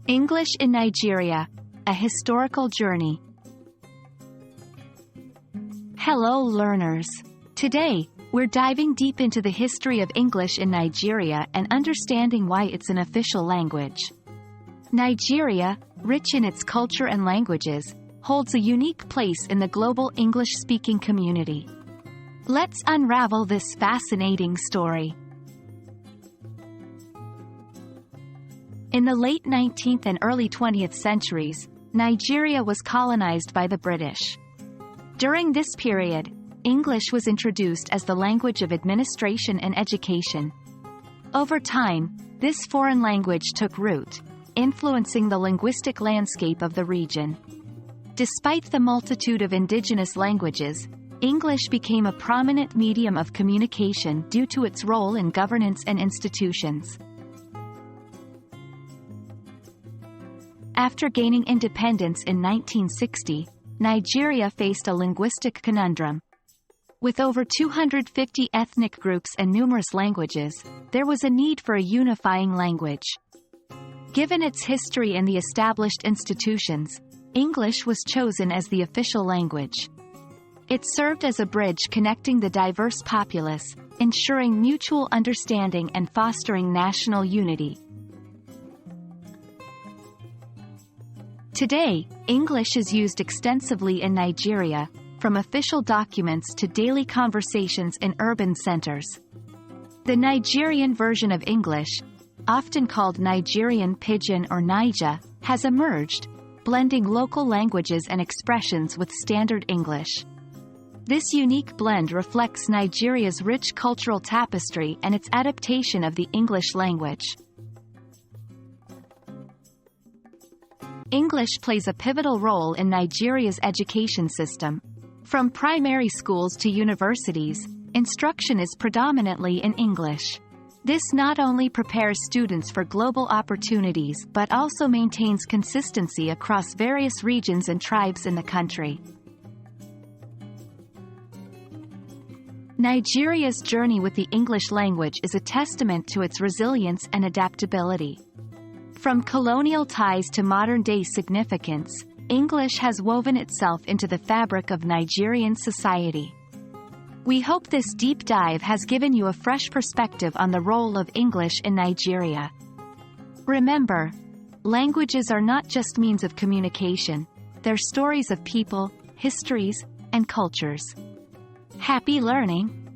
English in Nigeria, a historical journey. Hello learners. Today, we're diving deep into the history of English in Nigeria and understanding why it's an official language. Nigeria, rich in its culture and languages, holds a unique place in the global English-speaking community. Let's unravel this fascinating story. In the late 19th and early 20th centuries, Nigeria was colonized by the British. During this period, English was introduced as the language of administration and education. Over time, this foreign language took root, influencing the linguistic landscape of the region. Despite the multitude of indigenous languages, English became a prominent medium of communication due to its role in governance and institutions. After gaining independence in 1960, Nigeria faced a linguistic conundrum. With over 250 ethnic groups and numerous languages, there was a need for a unifying language. Given its history and the established institutions, English was chosen as the official language. It served as a bridge connecting the diverse populace, ensuring mutual understanding and fostering national unity. Today, English is used extensively in Nigeria, from official documents to daily conversations in urban centers. The Nigerian version of English, often called Nigerian Pidgin or Naija, has emerged, blending local languages and expressions with standard English. This unique blend reflects Nigeria's rich cultural tapestry and its adaptation of the English language. English plays a pivotal role in Nigeria's education system. From primary schools to universities, instruction is predominantly in English. This not only prepares students for global opportunities but also maintains consistency across various regions and tribes in the country. Nigeria's journey with the English language is a testament to its resilience and adaptability. From colonial ties to modern-day significance, English has woven itself into the fabric of Nigerian society. We hope this deep dive has given you a fresh perspective on the role of English in Nigeria. Remember, languages are not just means of communication, they're stories of people, histories, and cultures. Happy learning!